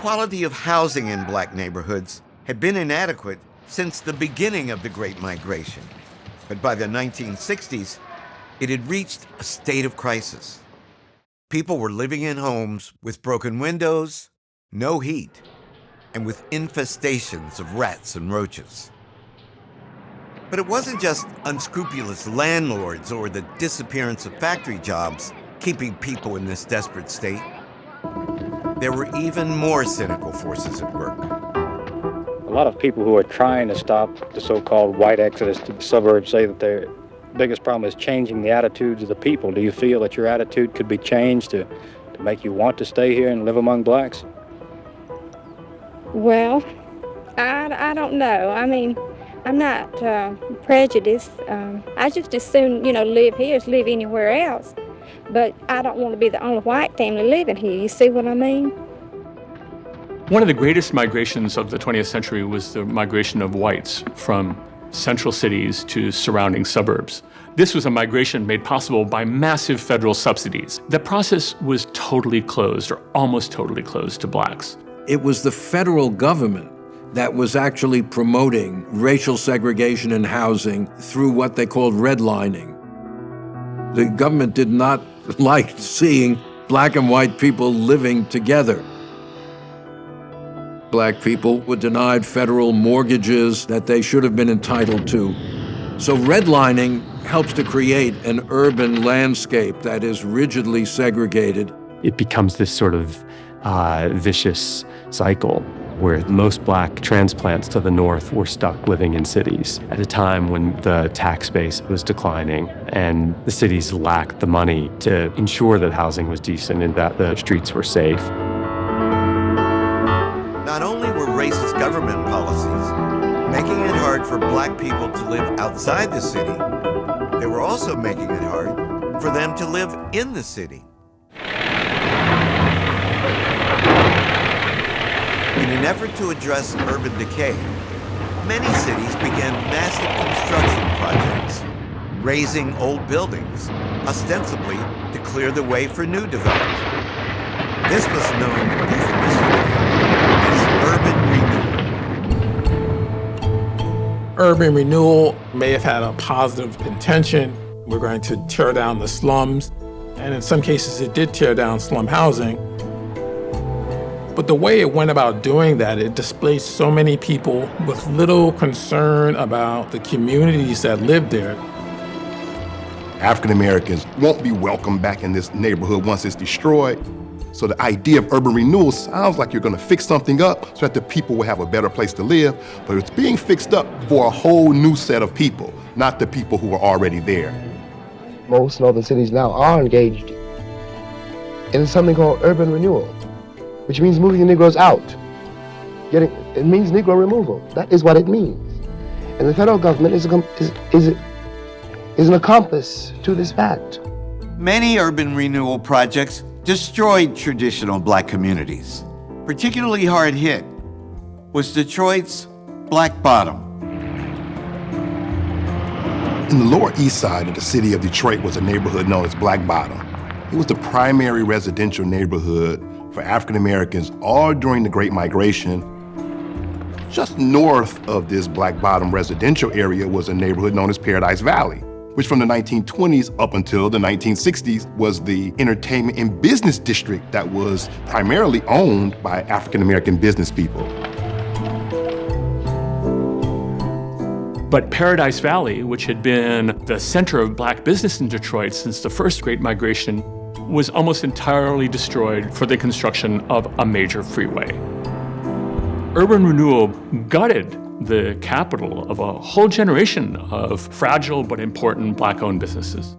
quality of housing in black neighborhoods had been inadequate since the beginning of the Great Migration. But by the 1960s, it had reached a state of crisis. People were living in homes with broken windows, no heat, and with infestations of rats and roaches. But it wasn't just unscrupulous landlords or the disappearance of factory jobs keeping people in this desperate state. There were even more cynical forces at work. A lot of people who are trying to stop the so-called white exodus to the suburbs say that their biggest problem is changing the attitudes of the people. Do you feel that your attitude could be changed to make you want to stay here and live among blacks? Well, I don't know. I mean, I'm not prejudiced. I just as soon, live here as live anywhere else. But I don't want to be the only white family living here. You see what I mean? One of the greatest migrations of the 20th century was the migration of whites from central cities to surrounding suburbs. This was a migration made possible by massive federal subsidies. The process was totally closed, or almost totally closed, to blacks. It was the federal government that was actually promoting racial segregation in housing through what they called redlining. The government did not like seeing black and white people living together. Black people were denied federal mortgages that they should have been entitled to. So redlining helps to create an urban landscape that is rigidly segregated. It becomes this sort of vicious cycle where most black transplants to the north were stuck living in cities at a time when the tax base was declining and the cities lacked the money to ensure that housing was decent and that the streets were safe. Not only were racist government policies making it hard for black people to live outside the city, they were also making it hard for them to live in the city. In an effort to address urban decay, many cities began massive construction projects, razing old buildings, ostensibly to clear the way for new development. This was known euphemistically as urban renewal. Urban renewal may have had a positive intention. We're going to tear down the slums, and in some cases it did tear down slum housing. But the way it went about doing that, it displaced so many people with little concern about the communities that lived there. African Americans won't be welcome back in this neighborhood once it's destroyed. So the idea of urban renewal sounds like you're gonna fix something up so that the people will have a better place to live, but it's being fixed up for a whole new set of people, not the people who are already there. Most northern cities now are engaged in something called urban renewal, which means moving the Negroes out. It means Negro removal. That is what it means. And the federal government is an accomplice to this fact. Many urban renewal projects destroyed traditional black communities. Particularly hard hit was Detroit's Black Bottom. In the Lower East Side of the city of Detroit was a neighborhood known as Black Bottom. It was the primary residential neighborhood for African Americans all during the Great Migration. Just north of this Black Bottom residential area was a neighborhood known as Paradise Valley, which from the 1920s up until the 1960s was the entertainment and business district that was primarily owned by African American business people. But Paradise Valley, which had been the center of black business in Detroit since the first Great Migration, was almost entirely destroyed for the construction of a major freeway. Urban renewal gutted the capital of a whole generation of fragile but important black-owned businesses.